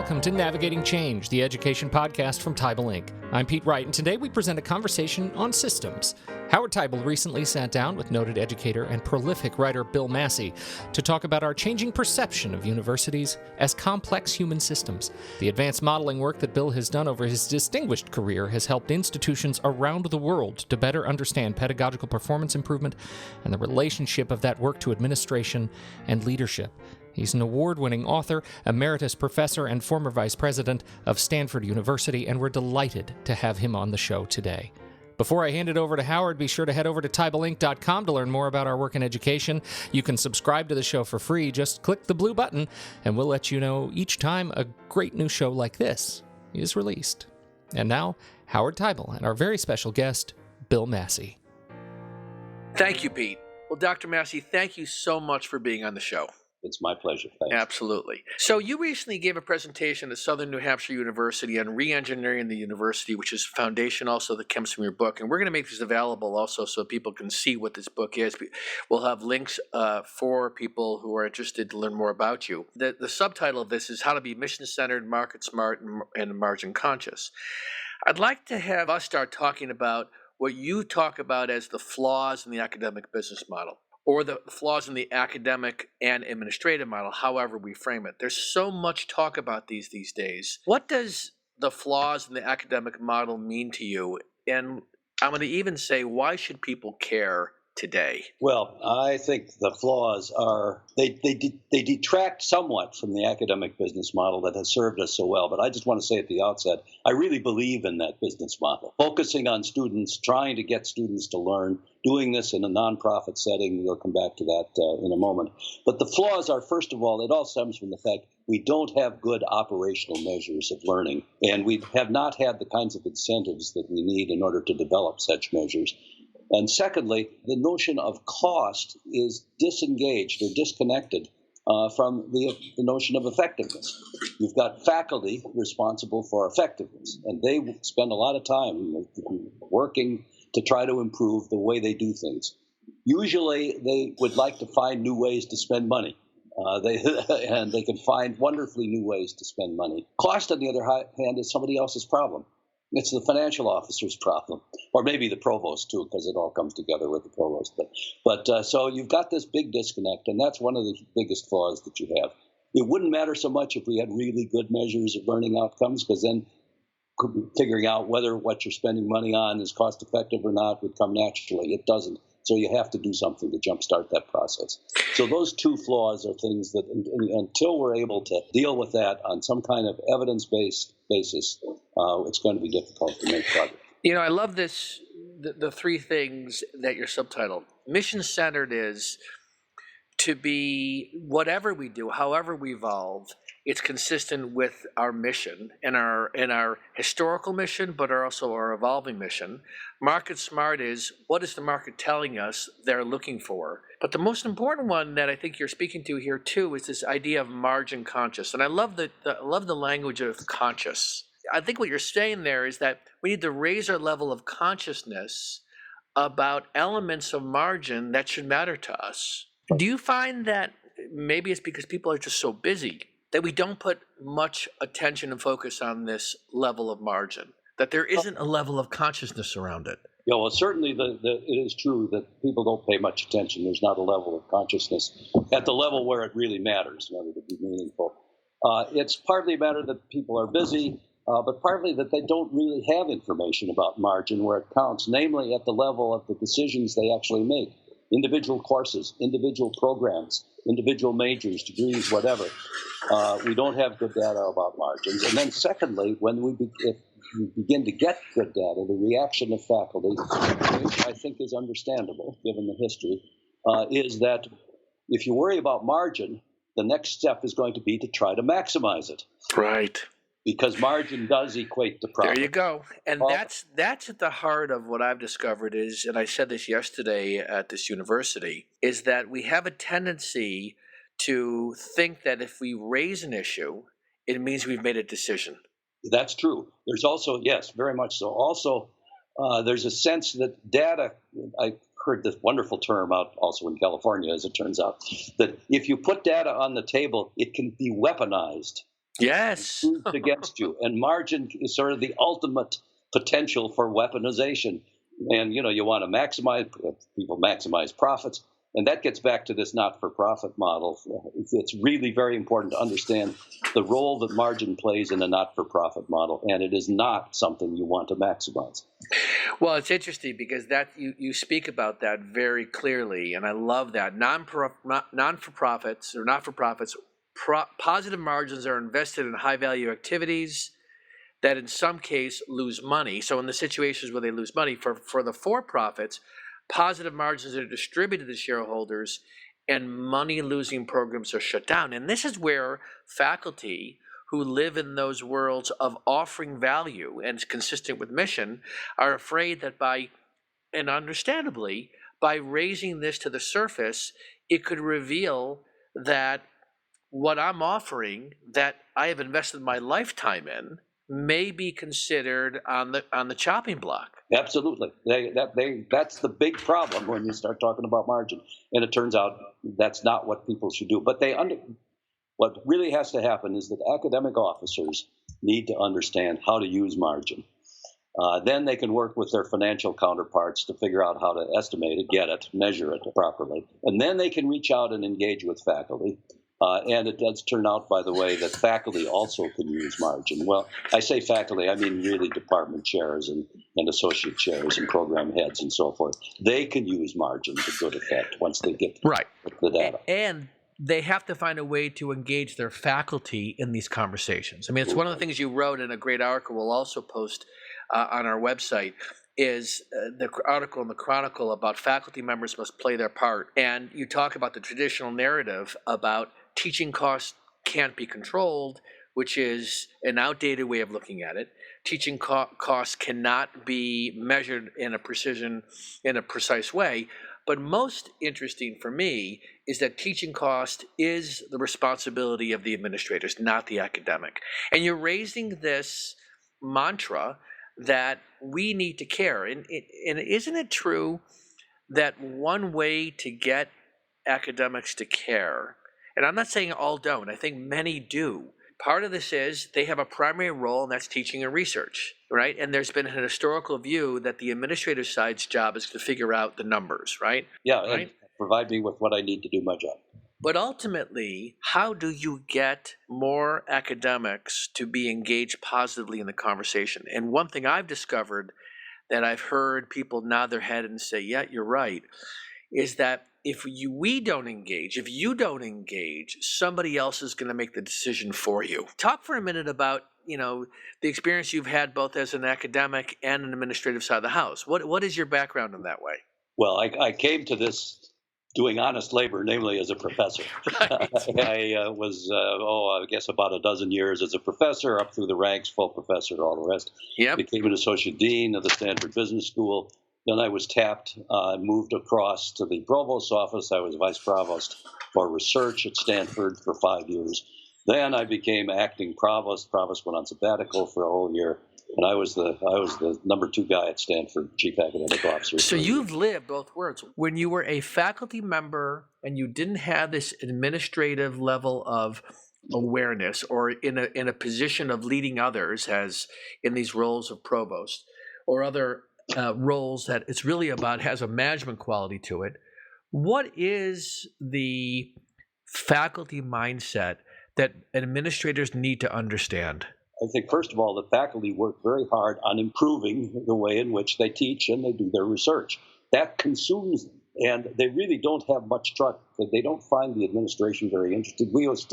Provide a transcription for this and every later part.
Welcome to Navigating Change, the education podcast from Teibel Inc. I'm Pete Wright, and today we present a conversation on systems. Howard Teibel recently sat down with noted educator and prolific writer Bill Massey to talk about our changing perception of universities as complex human systems. The advanced modeling work that Bill has done over his distinguished career has helped institutions around the world to better understand pedagogical performance improvement and the relationship of that work to administration and leadership. He's an award-winning author, emeritus professor, and former vice president of Stanford University, and we're delighted to have him on the show today. Before I hand it over to Howard, be sure to head over to teibelinc.com to learn more about our work in education. You can subscribe to the show for free. Just click the blue button, and we'll let you know each time a great new show like this is released. And now, Howard Teibel and our very special guest, Bill Massey. Thank you, Pete. Well, Dr. Massey, thank you so much for being on the show. It's my pleasure. Thanks. Absolutely. So you recently gave a presentation at Southern New Hampshire University on re-engineering the university, which is a foundation also that comes from your book. And we're going to make this available also so people can see what this book is. We'll have links for people who are interested to learn more about you. The subtitle of this is How to Be Mission-Centered, Market-Smart, and Margin-Conscious. I'd like to have us start talking about what you talk about as the flaws in the academic business model, or the flaws in the academic and administrative model, however we frame it. There's so much talk about these days. What does the flaws in the academic model mean to you? And I'm going to even say, why should people care today? Well, I think the flaws are, they detract somewhat from the academic business model that has served us so well. But I just want to say at the outset, I really believe in that business model. Focusing on students, trying to get students to learn, doing this in a nonprofit setting. We'll come back to that in a moment. But the flaws are, first of all, it all stems from the fact we don't have good operational measures of learning. And we have not had the kinds of incentives that we need in order to develop such measures. And secondly, the notion of cost is disengaged or disconnected from the notion of effectiveness. You've got faculty responsible for effectiveness, and they spend a lot of time working to try to improve the way they do things. Usually, they would like to find new ways to spend money. And they can find wonderfully new ways to spend money. Cost, on the other hand, is somebody else's problem. It's the financial officer's problem, or maybe the provost too, because it all comes together with the provost. But so you've got this big disconnect, and that's one of the biggest flaws that you have. It wouldn't matter so much if we had really good measures of learning outcomes, because then figuring out whether what you're spending money on is cost effective or not would come naturally. It doesn't. So you have to do something to jumpstart that process. So those two flaws are things that until we're able to deal with that on some kind of evidence-based basis, it's going to be difficult to make progress. You know, I love this, the three things that you're subtitled. Mission-centered is to be whatever we do, however we evolve, it's consistent with our mission and our historical mission, but also our evolving mission. Market smart is, what is the market telling us they're looking for? But the most important one that I think you're speaking to here too is this idea of margin conscious. And I love the language of conscious. I think what you're saying there is that we need to raise our level of consciousness about elements of margin that should matter to us. Do you find that maybe it's because people are just so busy that we don't put much attention and focus on this level of margin, that there isn't a level of consciousness around it? Yeah, well, certainly it is true that people don't pay much attention. There's not a level of consciousness at the level where it really matters in order to be meaningful. It's partly a matter that people are busy, but partly that they don't really have information about margin where it counts, namely at the level of the decisions they actually make. Individual courses, individual programs, individual majors, degrees, whatever. We don't have good data about margins. And then secondly, if we begin to get good data, the reaction of faculty, which I think is understandable given the history, is that if you worry about margin, the next step is going to be to try to maximize it. Right. Because margin does equate to profit. There you go. And that's at the heart of what I've discovered is, and I said this yesterday at this university, is that we have a tendency to think that if we raise an issue, it means we've made a decision. That's true. There's also, yes, very much so. Also, there's a sense that data, I heard this wonderful term out also in California, as it turns out, that if you put data on the table, it can be weaponized Yes. used against you. And margin is sort of the ultimate potential for weaponization. And, you want to maximize profits. And that gets back to this not-for-profit model. It's really very important to understand the role that margin plays in a not-for-profit model, and it is not something you want to maximize. Well, it's interesting because that you speak about that very clearly, and I love that. Non-for-profits or not-for-profits, positive margins are invested in high-value activities that in some case lose money. So in the situations where they lose money, for the for-profits, positive margins are distributed to shareholders and money-losing programs are shut down. And this is where faculty who live in those worlds of offering value and consistent with mission are afraid that and understandably, by raising this to the surface, it could reveal that what I'm offering that I have invested my lifetime in may be considered on the chopping block. Absolutely. That's the big problem when you start talking about margin. And it turns out that's not what people should do. But what really has to happen is that academic officers need to understand how to use margin. Then they can work with their financial counterparts to figure out how to estimate it, get it, measure it properly. And then they can reach out and engage with faculty. And it does turn out, by the way, that faculty also can use margin. Well, I say faculty, I mean really department chairs and associate chairs and program heads and so forth. They can use margin to good effect once they get the data. And they have to find a way to engage their faculty in these conversations. I mean, it's one of the things you wrote in a great article we'll also post on our website, is the article in the Chronicle about faculty members must play their part. And you talk about the traditional narrative about teaching costs can't be controlled, which is an outdated way of looking at it. Teaching costs cannot be measured in a precise way. But most interesting for me is that teaching cost is the responsibility of the administrators, not the academic. And you're raising this mantra that we need to care. And isn't it true that one way to get academics to care, and I'm not saying all don't, I think many do. Part of this is they have a primary role, and that's teaching and research, right? And there's been an historical view that the administrative side's job is to figure out the numbers, right? Yeah, right? And provide me with what I need to do my job. But ultimately, how do you get more academics to be engaged positively in the conversation? And one thing I've discovered that I've heard people nod their head and say, yeah, you're right, is that if you don't engage, somebody else is going to make the decision for you. Talk for a minute about, the experience you've had both as an academic and an administrative side of the house. What is your background in that way? Well, I came to this doing honest labor, namely as a professor. Right. I was, I guess about a dozen years as a professor, up through the ranks, full professor, all the rest. Yep. Became an associate dean of the Stanford Business School. Then I was tapped, moved across to the provost's office. I was vice provost for research at Stanford for 5 years. Then I became acting provost. Provost went on sabbatical for a whole year, and I was the number 2 guy at Stanford, chief academic officer. So you've lived both worlds. When you were a faculty member and you didn't have this administrative level of awareness, or in a position of leading others, as in these roles of provost or other roles that it's really about, has a management quality to it. What is the faculty mindset that administrators need to understand? I think, first of all, the faculty work very hard on improving the way in which they teach and they do their research. That consumes them, and they really don't have much trust. They don't find the administration very interested. We always,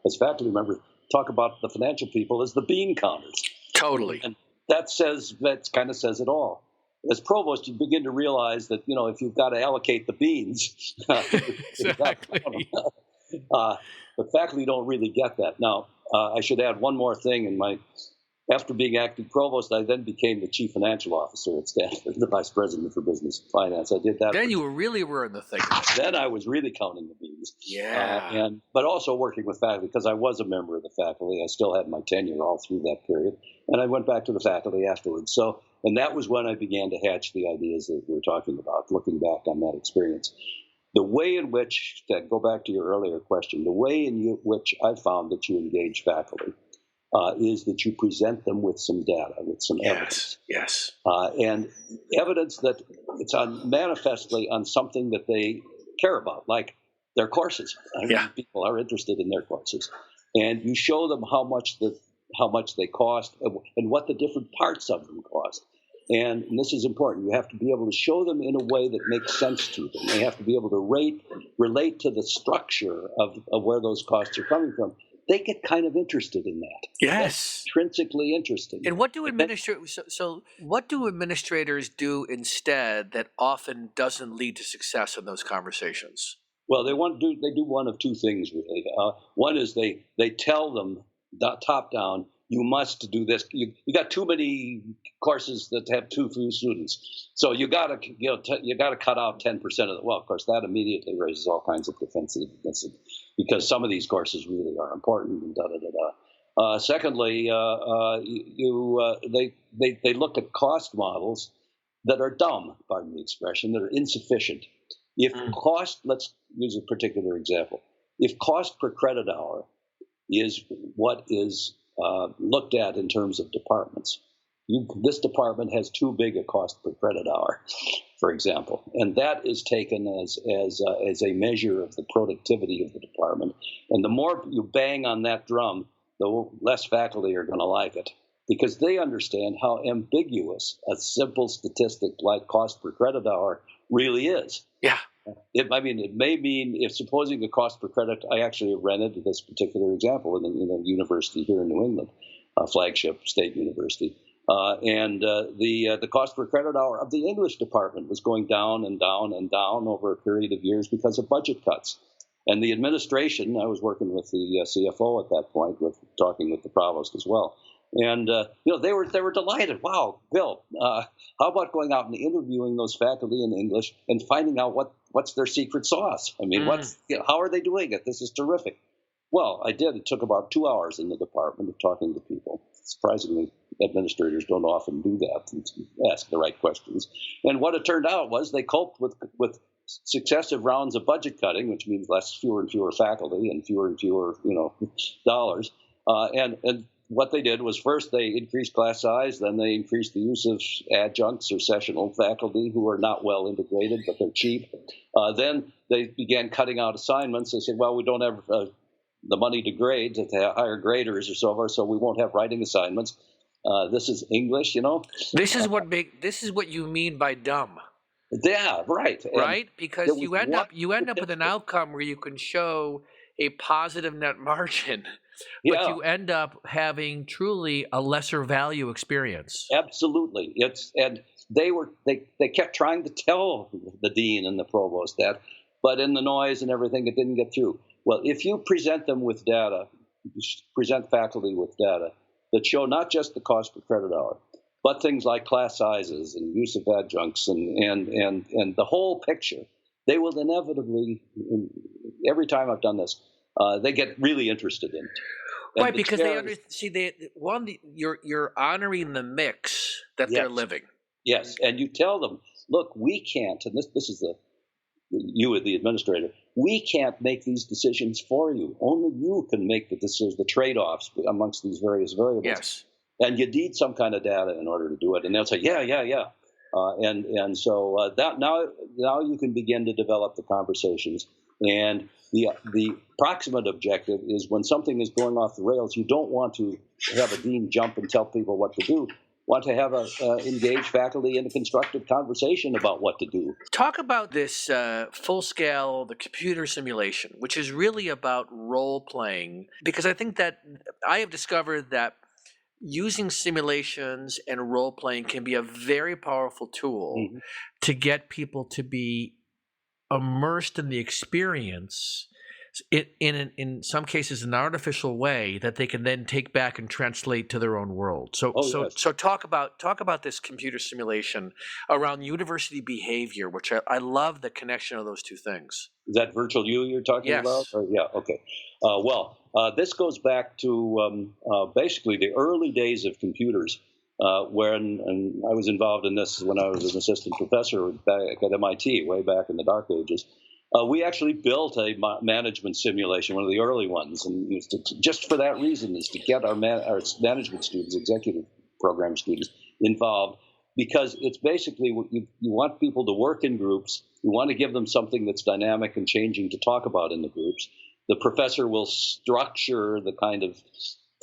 as faculty members, talk about the financial people as the bean counters. Totally. And that kind of says it all. As provost, you begin to realize that, if you've got to allocate the beans, exactly. But faculty don't really get that. Now, I should add one more thing. After being acting provost, I then became the chief financial officer at Stanford, the vice president for business and finance. I did that. Then you really were in the thick of it. Then I was really counting the beans. Yeah. But also working with faculty, because I was a member of the faculty. I still had my tenure all through that period. And I went back to the faculty afterwards. And that was when I began to hatch the ideas that we're talking about, looking back on that experience. The way in which, to go back to your earlier question, the way in which I found that you engage faculty is that you present them with some data, with some evidence. Yes. And evidence that it's manifestly on something that they care about, like their courses. I mean, people are interested in their courses. And you show them how much they cost and what the different parts of them cost. And this is important. You have to be able to show them in a way that makes sense to them. They have to be able to relate to the structure of where those costs are coming from. They get kind of interested in that. Yes. That's intrinsically interesting. And what do what do administrators do instead that often doesn't lead to success in those conversations? Well, they do one of two things really. One is they tell them top down, you must do this. You got too many courses that have too few students, so you got to cut out 10% of the. Well, of course, that immediately raises all kinds of defensiveness because some of these courses really are important. And secondly, they look at cost models that are dumb, pardon the expression, that are insufficient. If cost, let's use a particular example. If cost per credit hour is what is looked at in terms of departments, this department has too big a cost per credit hour, for example, and that is taken as a measure of the productivity of the department. And the more you bang on that drum, the less faculty are going to like it, because they understand how ambiguous a simple statistic like cost per credit hour really is. Yeah. It may mean, if supposing the cost per credit, I actually rented this particular example in a university here in New England, a flagship state university, and the cost per credit hour of the English department was going down and down and down over a period of years because of budget cuts. And the administration, I was working with the CFO at that point, talking with the provost as well. And they were delighted. Wow, Bill, how about going out and interviewing those faculty in English and finding out what's their secret sauce? I mean, how are they doing it? This is terrific. Well, I did. It took about 2 hours in the department of talking to people. Surprisingly, administrators don't often do that and ask the right questions. And what it turned out was they coped with successive rounds of budget cutting, which means fewer and fewer faculty and fewer dollars. And what they did was first they increased class size, then they increased the use of adjuncts or sessional faculty who are not well integrated, but they're cheap. Then they began cutting out assignments. They said, well, we don't have the money to grade, to hire graders or so forth, so we won't have writing assignments. This is English, This is what you mean by dumb. Yeah, right. Right? Because you end up with an outcome where you can show a positive net margin, but you end up having truly a lesser value experience. Absolutely. And they kept trying to tell the dean and the provost that, but in the noise and everything, it didn't get through. Well, if you present them with data, present faculty with data that show not just the cost per credit hour, but things like class sizes and use of adjuncts and the whole picture, they will inevitably, every time I've done this, they get really interested in it. Right, because you're honoring the mix that they're living. Yes, and you tell them, look, we can't, and this is you, the administrator, we can't make these decisions for you. Only you can make the decisions, the trade-offs amongst these various variables. Yes. And you need some kind of data in order to do it. And they'll say, yeah. So that now you can begin to develop the conversations. And the proximate objective is when something is going off the rails, you don't want to have a dean jump and tell people what to do. Want to have engaged faculty in a constructive conversation about what to do. Talk about this full-scale, the computer simulation, which is really about role-playing, because I think that I have discovered that using simulations and role-playing can be a very powerful tool to get people to be immersed in the experience in some cases an artificial way that they can then take back and translate to their own world. So talk about this computer simulation around university behavior, which I love the connection of those two things. Is that virtual you're talking about? Or, yeah, okay. This goes back to basically the early days of computers and I was involved in this when I was an assistant professor back at MIT, way back in the dark ages. We actually built a management simulation, one of the early ones, and just for that reason is to get our management students, executive program students, involved, because it's basically you want people to work in groups. You want to give them something that's dynamic and changing to talk about in the groups. The professor will structure the kind of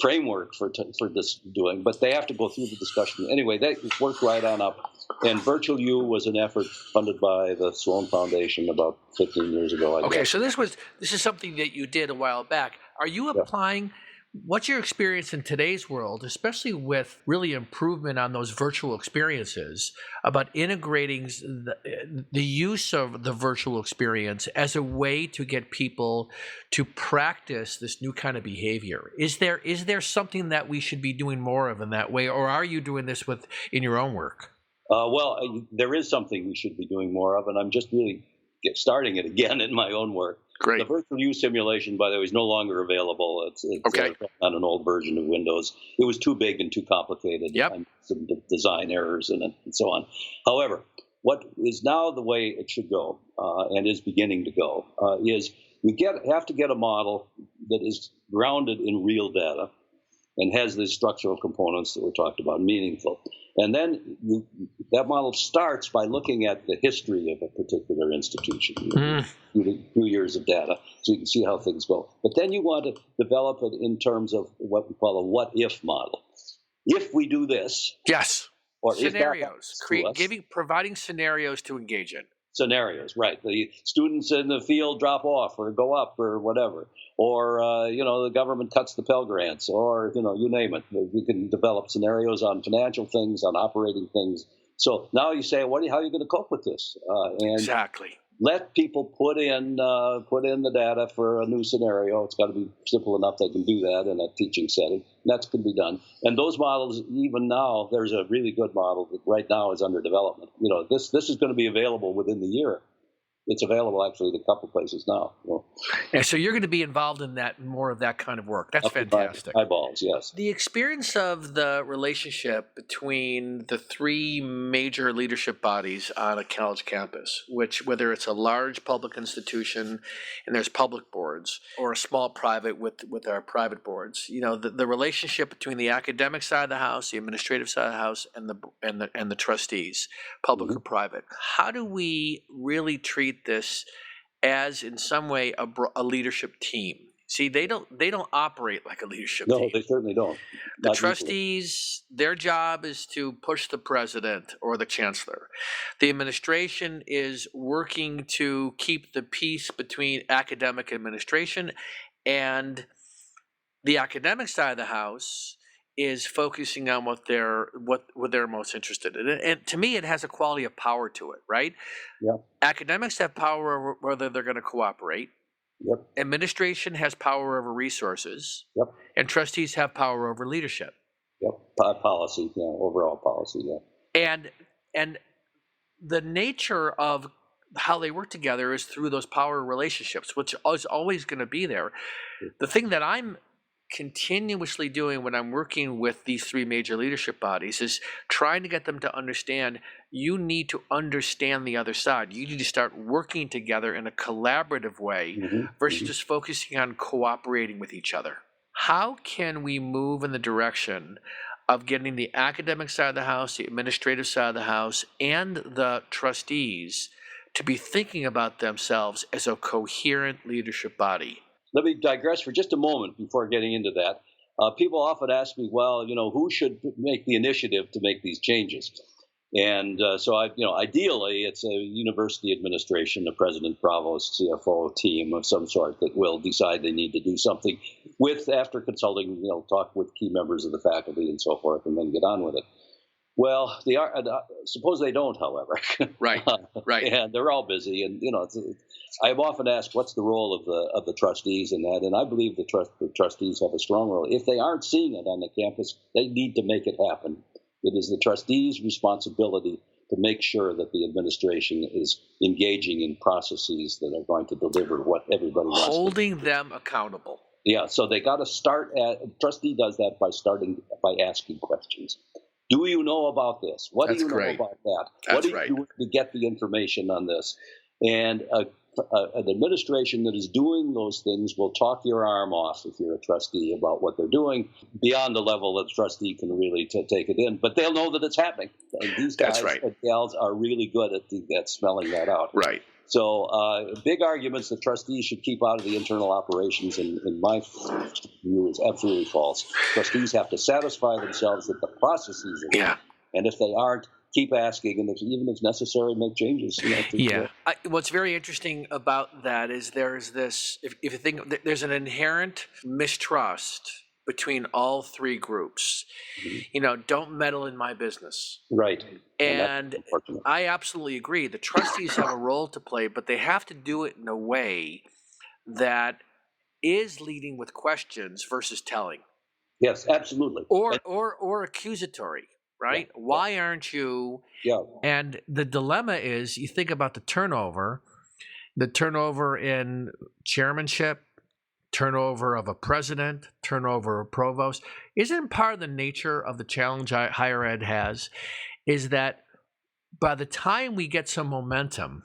framework for this doing, but they have to go through the discussion. Anyway, they worked right on up. And Virtual U was an effort funded by the Sloan Foundation about 15 years ago, I guess. So this is something that you did a while back. Are you applying? What's your experience in today's world, especially with really improvement on those virtual experiences, about integrating the use of the virtual experience as a way to get people to practice this new kind of behavior? Is there something that we should be doing more of in that way, or are you doing this in your own work? There is something we should be doing more of, and I'm just really starting it again in my own work. Great. The Virtual U simulation, by the way, is no longer available. It's on an old version of Windows. It was too big and too complicated. Yep. Some design errors in it and so on. However, what is now the way it should go, and is beginning to go, is we have to get a model that is grounded in real data and has the structural components that we talked about, meaningful. And then that model starts by looking at the history of a particular institution, a few years of data, so you can see how things go. But then you want to develop it in terms of what we call a what-if model. If we do this, yes, or scenarios, providing scenarios to engage in. Scenarios, right? The students in the field drop off or go up or whatever, or the government cuts the Pell Grants, or you name it. You can develop scenarios on financial things, on operating things. So now you say, how are you going to cope with this? And exactly. Let people put in the data for a new scenario. It's got to be simple enough they can do that in a teaching setting. That can be done. And those models, even now, there's a really good model that right now is under development. This is going to be available within the year. It's available actually in a couple places now. And so you're going to be involved in more of that kind of work. That's fantastic. Eyeballs, yes. The experience of the relationship between the three major leadership bodies on a college campus, whether it's a large public institution and there's public boards, or a small private with our private boards, the relationship between the academic side of the house, the administrative side of the house, and the trustees, public or private. How do we really treat this as, in some way, a leadership team? See, they don't operate like a leadership team. No, they certainly don't. The trustees, their job is to push the president or the chancellor. The administration is working to keep the peace between academic administration, and the academic side of the house is focusing on what they're most interested in. And to me, it has a quality of power to it, right? Yeah. Academics have power over whether they're going to cooperate. Yep. Administration has power over resources. Yep. And trustees have power over leadership. Yep. Policy, overall policy, yeah. And the nature of how they work together is through those power relationships, which is always going to be there. The thing that I'm continuously doing when I'm working with these three major leadership bodies is trying to get them to understand you need to understand the other side. You need to start working together in a collaborative way versus just focusing on cooperating with each other. How can we move in the direction of getting the academic side of the house, the administrative side of the house, and the trustees to be thinking about themselves as a coherent leadership body? Let me digress for just a moment before getting into that. People often ask me, well, who should make the initiative to make these changes? And so ideally, it's a university administration, a president, provost, CFO team of some sort that will decide they need to do something after consulting, talk with key members of the faculty and so forth, and then get on with it. Well, suppose they don't, however. Right. And they're all busy, and I've often asked, what's the role of the trustees in that? And I believe the trustees have a strong role. If they aren't seeing it on the campus, they need to make it happen. It is the trustees' responsibility to make sure that the administration is engaging in processes that are going to deliver what everybody wants. Holding them accountable. Yeah, so they got to start. Trustee does that by asking questions. Do you know about this? What do you know about that? What do you do to get the information on this? And an administration that is doing those things will talk your arm off if you're a trustee about what they're doing beyond the level that the trustee can really take it in. But they'll know that it's happening. And these guys and gals are really good at smelling that out. Right. So big arguments that trustees should keep out of the internal operations, in my view, is absolutely false. Trustees have to satisfy themselves that the processes are good. And if they aren't, keep asking, and even if necessary, make changes. What's very interesting about that is there's this, if you think, there's an inherent mistrust between all three groups. Mm-hmm. Don't meddle in my business. Right. And I absolutely agree. The trustees have a role to play, but they have to do it in a way that is leading with questions versus telling. Yes, absolutely. Or accusatory. Right? Yeah. Why aren't you? Yeah. And the dilemma is, you think about the turnover in chairmanship, turnover of a president, turnover of provost. Isn't part of the nature of the challenge higher ed has is that by the time we get some momentum,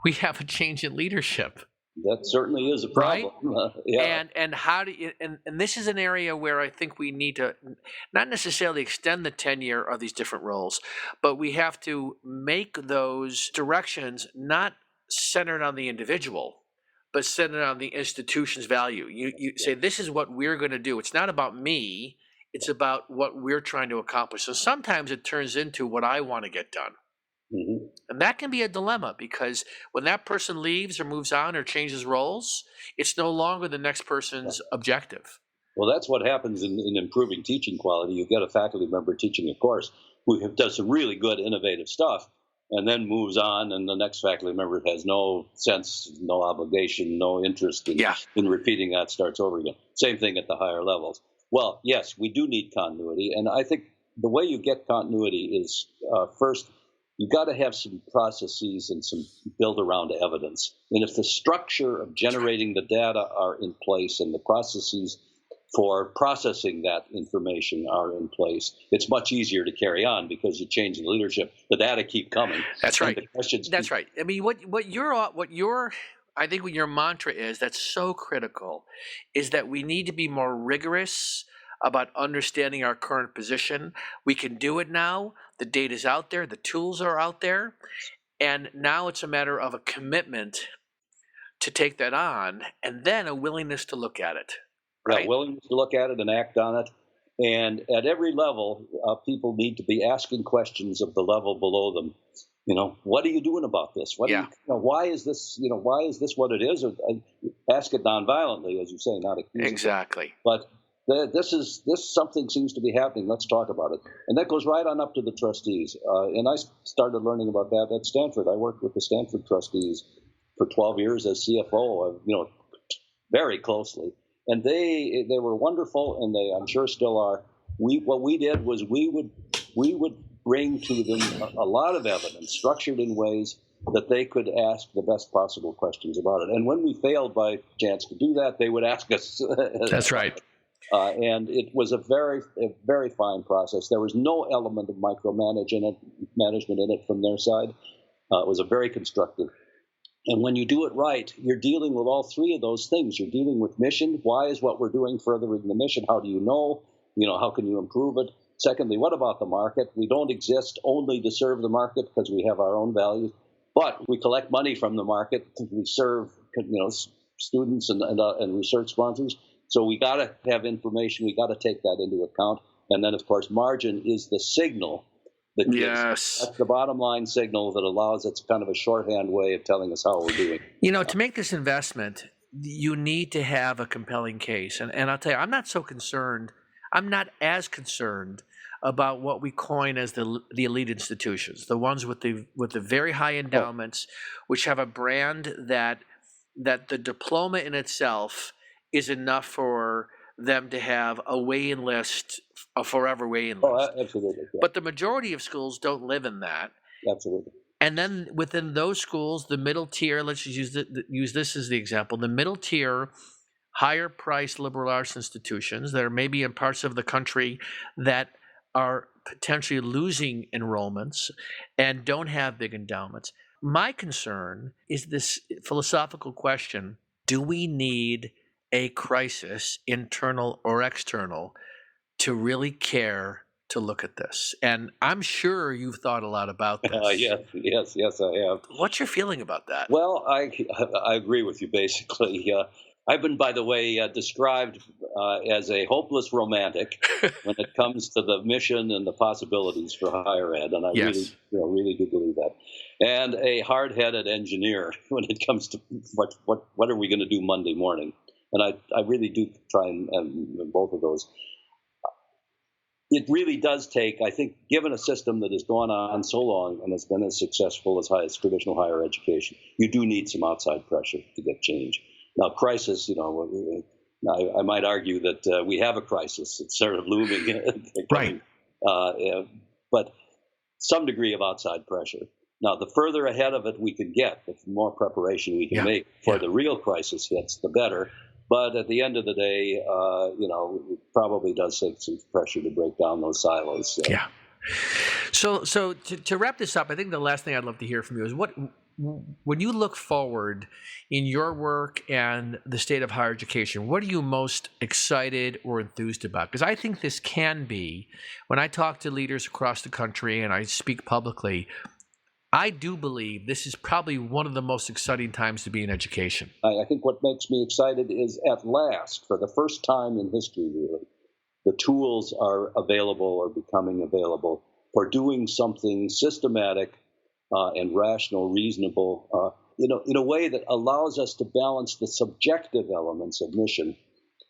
we have a change in leadership. That certainly is a problem. Right? And how do you, and this is an area where I think we need to not necessarily extend the tenure of these different roles, but we have to make those directions not centered on the individual, but centered on the institution's value. You say, this is what we're going to do. It's not about me. It's about what we're trying to accomplish. So sometimes it turns into what I want to get done. Mm-hmm. And that can be a dilemma, because when that person leaves or moves on or changes roles, it's no longer the next person's objective. Well, that's what happens in improving teaching quality. You get a faculty member teaching a course who does some really good, innovative stuff, and then moves on, and the next faculty member has no sense, no obligation, no interest in repeating that, starts over again. Same thing at the higher levels. Well, yes, we do need continuity, and I think the way you get continuity is first, you've got to have some processes and some build around evidence. And if the structure of generating the data are in place and the processes for processing that information are in place, it's much easier to carry on, because you change the leadership. The data keep coming. That's right. That's right. I mean, what your I think what your mantra is, that's so critical, is that we need to be more rigorous about understanding our current position. We can do it now. The data's out there. The tools are out there. And now it's a matter of a commitment to take that on, and then a willingness to look at it. Right? Yeah, willingness to look at it and act on it. And at every level, people need to be asking questions of the level below them. What are you doing about this? Why is this? Why is this what it is? Or, ask it nonviolently, as you say, not accusing. Exactly. But this something seems to be happening. Let's talk about it. And that goes right on up to the trustees. And I started learning about that at Stanford. I worked with the Stanford trustees for 12 years as CFO. Very closely. And they were wonderful, and they, I'm sure, still are. What we did was we would bring to them a lot of evidence, structured in ways that they could ask the best possible questions about it. And when we failed by chance to do that, they would ask us. That's right. And it was a very fine process. There was no element of micromanagement in it from their side. It was a very constructive. And when you do it right, you're dealing with all three of those things. You're dealing with mission. Why is what we're doing furthering the mission? How do you know? How can you improve it? Secondly, what about the market? We don't exist only to serve the market because we have our own values, but we collect money from the market. We serve, students and research sponsors. So we got to have information. We got to take that into account. And then, of course, margin is the signal that gives, that's the bottom line signal that allows, it's kind of a shorthand way of telling us how we're doing. To make this investment, you need to have a compelling case. And I'll tell you, I'm not as concerned about what we coin as the elite institutions, the ones with the very high endowments, which have a brand that the diploma in itself is enough for them to have a weigh-in list, a forever weigh-in list. Oh, absolutely. Yeah. But the majority of schools don't live in that. Absolutely. And then within those schools, the middle tier, let's just use this as the example, the middle tier, higher priced liberal arts institutions that are maybe in parts of the country that are potentially losing enrollments and don't have big endowments. my concern is this philosophical question: do we need a crisis, internal or external, to really care to look at this? And I'm sure you've thought a lot about this. Yes, I have. What's your feeling about that? Well, I agree with you basically. I've been, by the way, described as a hopeless romantic when it comes to the mission and the possibilities for higher ed, and I Yes. really do believe that. And a hard-headed engineer when it comes to what are we going to do Monday morning, and I really do try and both of those. It really does take, I think, given a system that has gone on so long and has been as successful as traditional higher education, you do need some outside pressure to get change. Now, crisis, I might argue that we have a crisis. It's sort of looming. Right. But some degree of outside pressure. Now, the further ahead of it we can get, the more preparation we can make for the real crisis hits, the better. But at the end of the day, it probably does take some pressure to break down those silos. Yeah. So to wrap this up, I think the last thing I'd love to hear from you is when you look forward in your work and the state of higher education, what are you most excited or enthused about? Because I think this can be, when I talk to leaders across the country and I speak publicly, I do believe this is probably one of the most exciting times to be in education. I think what makes me excited is, at last, for the first time in history, really, the tools are available or becoming available for doing something systematic and rational, reasonable, in a way that allows us to balance the subjective elements of mission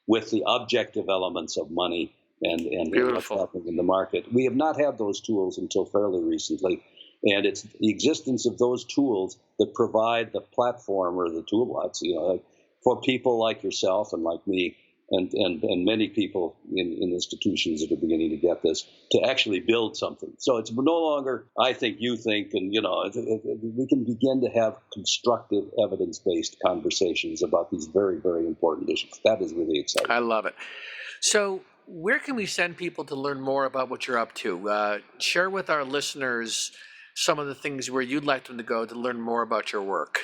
with the objective elements of money and what's happening in the market. We have not had those tools until fairly recently. And it's the existence of those tools that provide the platform or the toolbox, for people like yourself and like me and many people in institutions that are beginning to get this, to actually build something. So it's no longer, I think, you think, and, we can begin to have constructive evidence-based conversations about these very, very important issues. That is really exciting. I love it. So where can we send people to learn more about what you're up to? Share with our listeners some of the things where you'd like them to go to learn more about your work.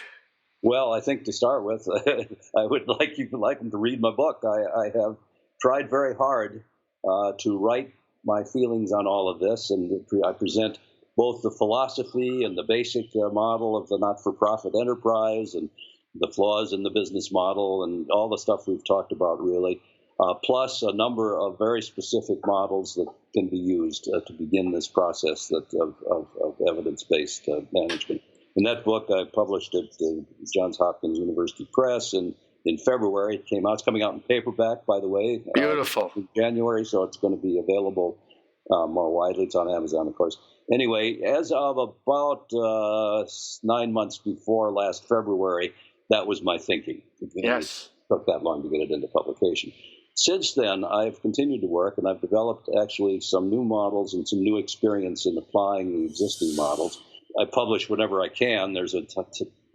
Well, I think to start with, I would like them to read my book. I have tried very hard to write my feelings on all of this, and I present both the philosophy and the basic model of the not-for-profit enterprise and the flaws in the business model and all the stuff we've talked about, really, plus a number of very specific models that can be used to begin this process of evidence-based management. In that book, I published at Johns Hopkins University Press in February. It came out. It's coming out in paperback, by the way. Beautiful. In January, so it's going to be available more widely. It's on Amazon, of course. Anyway, as of about 9 months before last February, that was my thinking. Yes. It took that long to get it into publication. Since then, I've continued to work, and I've developed actually some new models and some new experience in applying the existing models. I publish whenever I can. There's a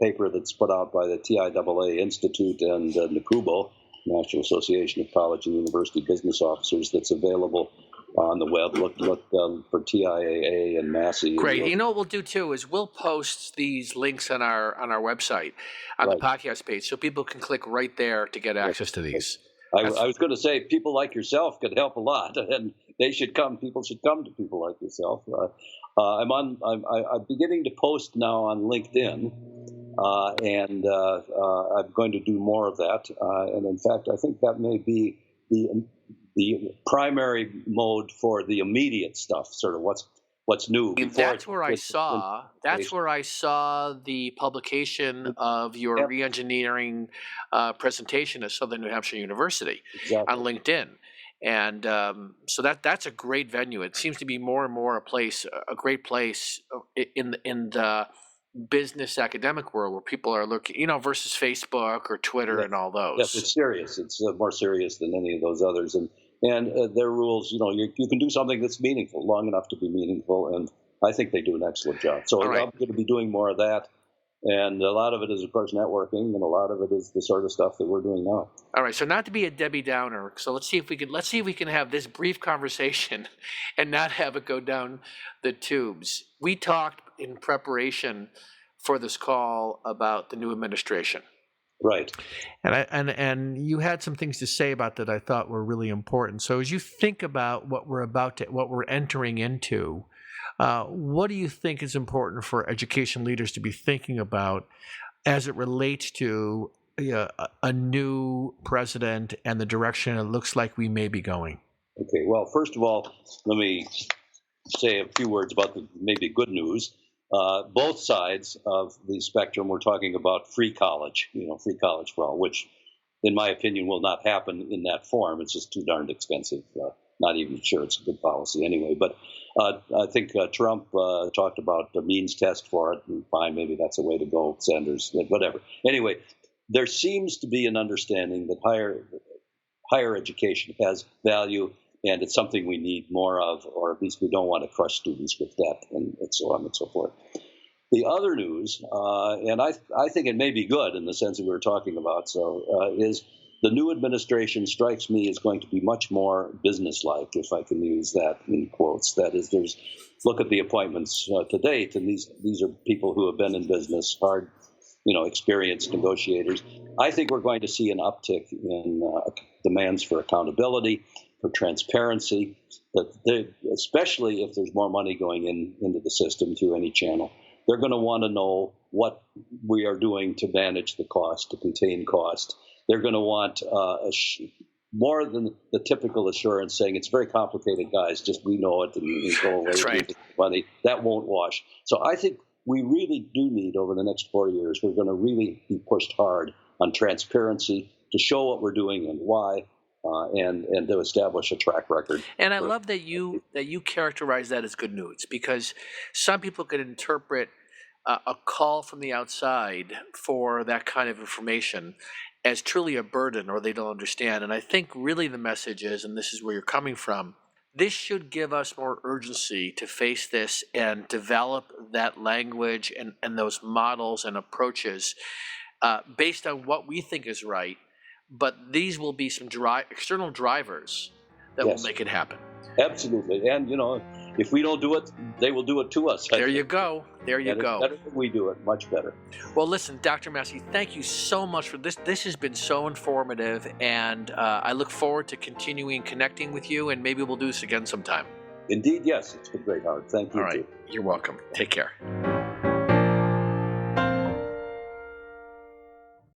paper that's put out by the TIAA Institute and NACUBO, National Association of College and University Business Officers, that's available on the web. Look for TIAA and Massey. Great. You know what we'll do too is we'll post these links on our website, on the podcast page, so people can click right there to get access to these. I was going to say, people like yourself could help a lot, and they should come. People should come to people like yourself. I'm beginning to post now on LinkedIn, and I'm going to do more of that. And in fact, I think that may be the primary mode for the immediate stuff. Sort of what's new. That's where I saw the publication of your reengineering presentation at Southern New Hampshire University on LinkedIn. And so that's a great venue. It seems to be more and more a great place in the business academic world where people are looking, versus Facebook or Twitter and all those. Yes, it's serious. It's more serious than any of those others. And their rules, you can do something that's meaningful, long enough to be meaningful, and I think they do an excellent job. So I'm going to be doing more of that. And a lot of it is, of course, networking, and a lot of it is the sort of stuff that we're doing now. All right. So not to be a Debbie Downer. So let's see if we can have this brief conversation and not have it go down the tubes. We talked in preparation for this call about the new administration. Right. And you had some things to say about that I thought were really important. So as you think about what we're entering into, what do you think is important for education leaders to be thinking about as it relates to a new president and the direction it looks like we may be going? Okay. Well, first of all, let me say a few words about the maybe good news. Both sides of the spectrum, we're talking about free college for all, which, in my opinion, will not happen in that form. It's just too darned expensive. Not even sure it's a good policy anyway. But I think Trump talked about the means test for it. And fine, maybe that's a way to go. Sanders, whatever. Anyway, there seems to be an understanding that higher education has value, and it's something we need more of, or at least we don't want to crush students with debt and so on and so forth. The other news, and I think it may be good in the sense that we were talking about, is the new administration strikes me as going to be much more businesslike, if I can use that in quotes. That is, look at the appointments to date, and these are people who have been in business, hard, experienced negotiators. I think we're going to see an uptick in demands for accountability, for transparency, especially if there's more money going into the system through any channel. They're going to want to know what we are doing to manage the cost, to contain cost. They're going to want more than the typical assurance saying it's very complicated, guys, just we know it and you go away with money. That won't wash. So I think we really do need, over the next 4 years, we're going to really be pushed hard on transparency to show what we're doing and why. And to establish a track record. And I love that you characterize that as good news, because some people could interpret a call from the outside for that kind of information as truly a burden, or they don't understand. And I think really the message is, and this is where you're coming from, this should give us more urgency to face this and develop that language and those models and approaches based on what we think is right. But these will be some external drivers that will make it happen. Absolutely. And, if we don't do it, they will do it to us. There you go. There you go. Better than we do it, much better. Well, listen, Dr. Massey, thank you so much for this. This has been so informative, and I look forward to continuing connecting with you, and maybe we'll do this again sometime. Indeed, yes. It's been great, Howard. Thank you. All right. You're welcome. Take care.